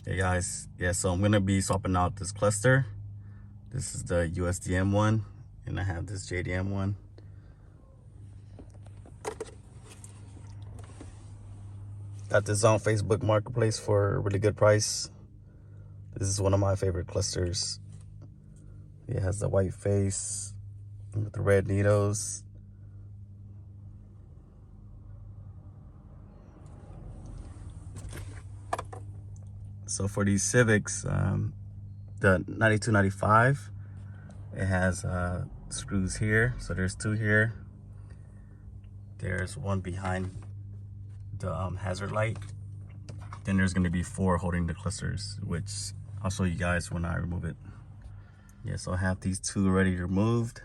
Hey guys, yeah, so I'm gonna be swapping out this cluster. This is the USDM one, and I have this JDM one. Got this on Facebook Marketplace for a really good price. This is one of my favorite clusters. It has the white face with the red needles. So for these Civics, the 9295, it has screws here. So there's two here. There's one behind the hazard light. Then there's going to be four holding the clusters, which I'll show you guys when I remove it. Yeah, so I have these two already removed.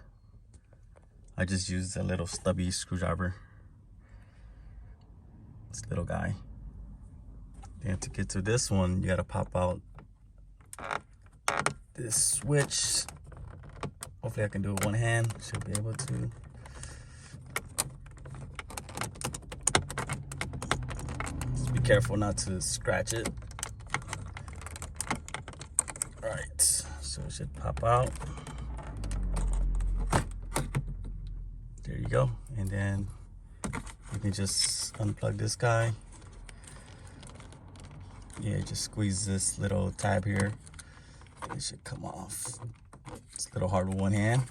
I just used a little stubby screwdriver. This little guy. Then to get to this one, you gotta pop out this switch. Hopefully I can do it with one hand. Should be able to. Just be careful not to scratch it. All right, so it should pop out. There you go. And then you can just unplug this guy. Yeah, just squeeze this little tab here. It should come off. It's a little hard with one hand.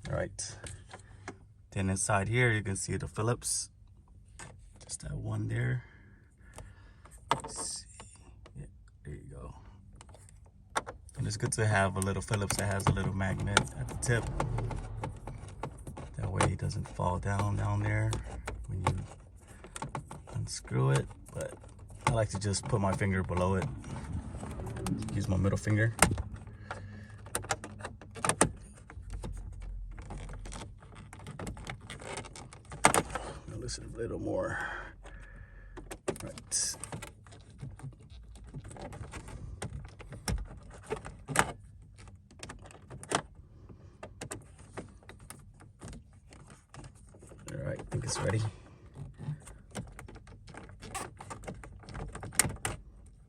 All right. Then inside here, you can see the Phillips. Just that one there. Let's see. Yeah, there you go. And it's good to have a little Phillips that has a little magnet at the tip. That way it doesn't fall down there when you unscrew it. But I like to just put my finger below it. Use my middle finger. Listen a little more. Right. All right, I think it's ready.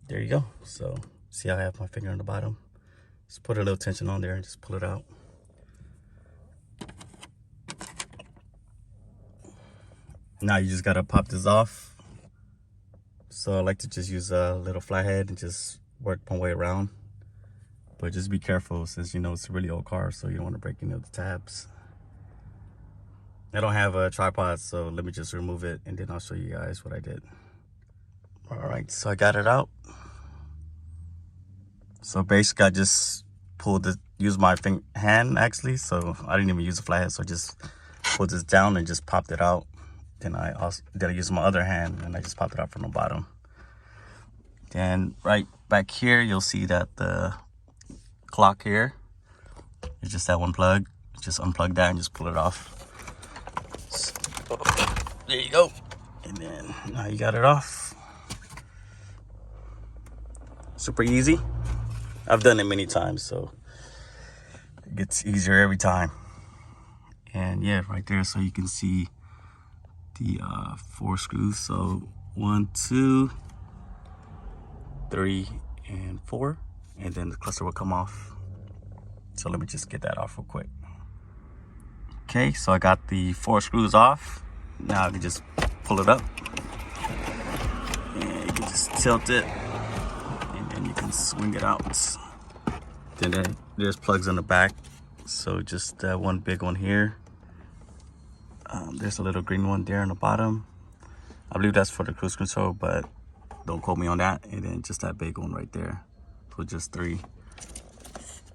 There you go. So see how I have my finger on the bottom? Just put a little tension on there and just pull it out. Now you just gotta pop this off. So I like to just use a little flathead and just work my way around. But just be careful, since you know it's a really old car, so you don't want to break any of the tabs. I don't have a tripod, so let me just remove it and then I'll show you guys what I did. All right, so I got it out. So basically I just used my hand actually, so I didn't even use a flathead, so I just pulled this down and just popped it out. Then I used my other hand and I just popped it out from the bottom. Then right back here, you'll see that the clock here is just that one plug. Just unplug that and just pull it off. So, there you go. And then now you got it off. Super easy. I've done it many times, so it gets easier every time. And yeah, right there, so you can see the 4 screws. So 1, 2, 3, and 4, and then the cluster will come off. So let me just get that off real quick. Okay, so I got the 4 screws off. Now I can just pull it up, and you can just tilt it, and then you can swing it out. Then there's plugs on the back, so just one big one here. There's a little green one there on the bottom. I believe that's for the cruise control, but don't quote me on that. And then just that big one right there. So just 3.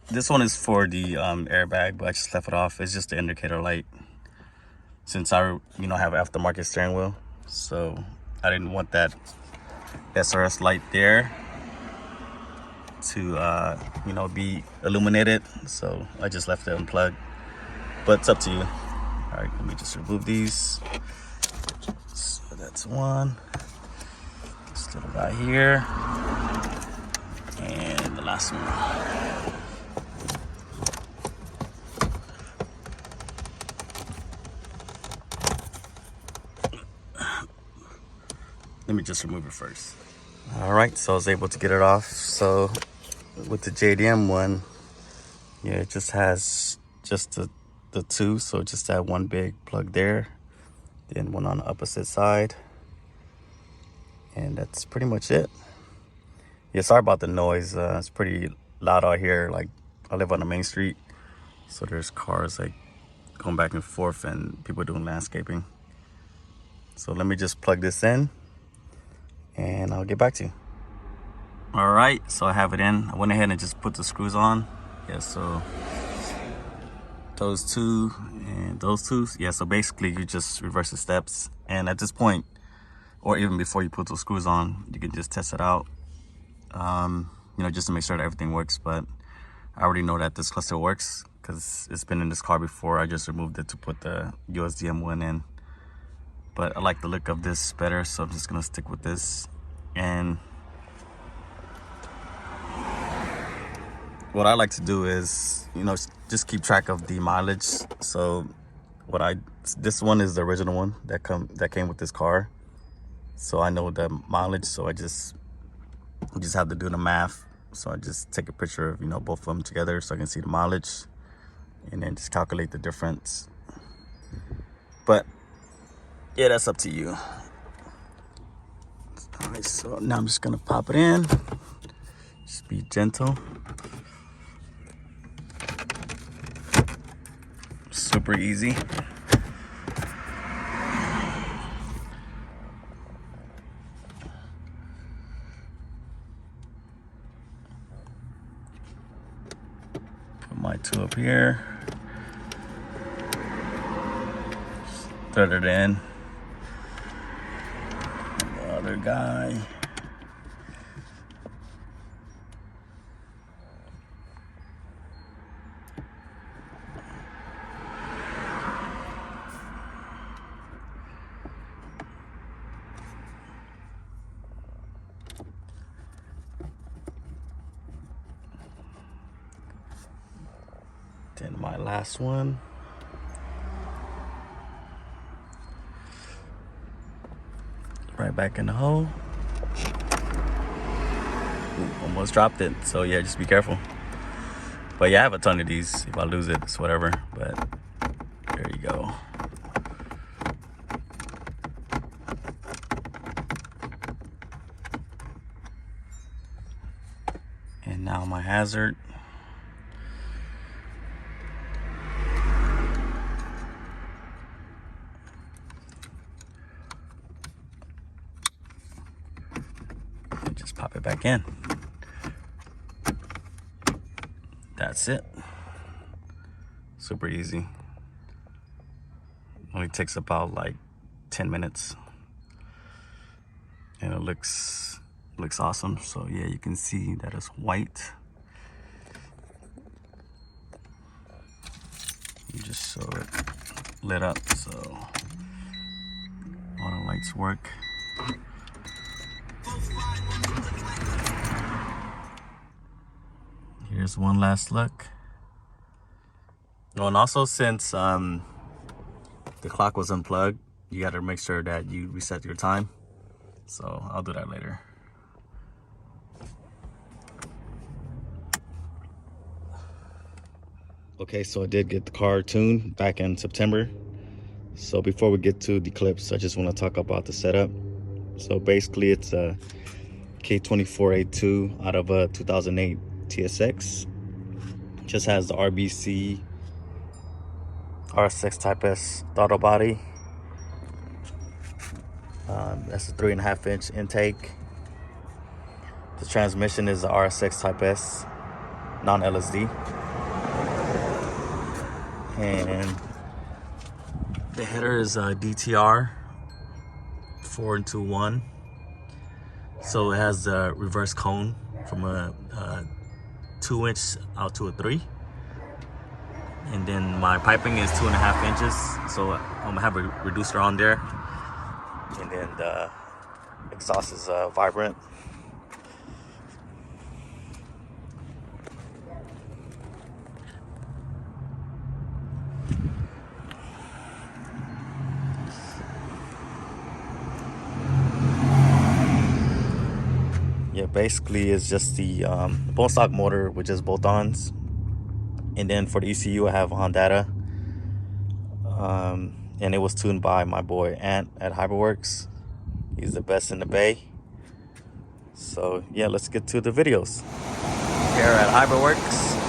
This one is for the airbag, but I just left it off. It's just the indicator light. Since I have an aftermarket steering wheel, so I didn't want that SRS light there to be illuminated. So I just left it unplugged. But it's up to you. All right, let me just remove these. So that's one. Still got here. And the last one. Let me just remove it first. All right, so I was able to get it off. So with the JDM one, yeah, it just has just the two. So just that one big plug there, then one on the opposite side. And that's pretty much it. Yeah, sorry about the noise. It's pretty loud out here. Like, I live on the main street, so there's cars like going back and forth and people doing landscaping. So let me just plug this in and I'll get back to you. All right, so I have it in. I went ahead and just put the screws on. Yeah, so those two and those two. Yeah, so basically you just reverse the steps. And at this point, or even before you put those screws on, you can just test it out. You know, just to make sure that everything works. But I already know that this cluster works because it's been in this car before. I just removed it to put the USDM one in. But I like the look of this better, so I'm just gonna stick with this. And what I like to do is, you know, just keep track of the mileage. So this one is the original one that came with this car. So I know the mileage, so I just have to do the math. So I just take a picture of, you know, both of them together so I can see the mileage and then just calculate the difference. But yeah, that's up to you. All right, so now I'm just gonna pop it in. Just be gentle. Super easy. My two up here, thread it in. The other guy. Then my last one. Right back in the hole. Ooh, almost dropped it. So yeah, just be careful. But yeah, I have a ton of these. If I lose it, it's whatever. But there you go. And now my hazard. Just pop it back in. That's it. Super easy. Only takes about like 10 minutes. And it looks awesome. So yeah, you can see that it's white. You just saw it lit up, so all the lights work. Here's one last look. Oh, and also since the clock was unplugged, you got to make sure that you reset your time. So I'll do that later. Okay, so I did get the car tuned back in September. So before we get to the clips, I just want to talk about the setup. So basically it's a K24A2 out of a 2008 TSX. Just has the RBC RS6 Type S throttle body. That's a 3.5-inch intake. The transmission is the RS6 Type S non-LSD. And the header is a DTR 4-in-1. So it has the reverse cone from a 2-inch out to a 3. And then my piping is 2.5 inches. So I'm gonna have a reducer on there. And then the exhaust is vibrant. Yeah, basically it's just the bone stock motor with just bolt-ons, and then for the ECU I have Honda, and it was tuned by my boy Ant at Hybridworks. He's the best in the Bay. So yeah, let's get to the videos here at Hybridworks.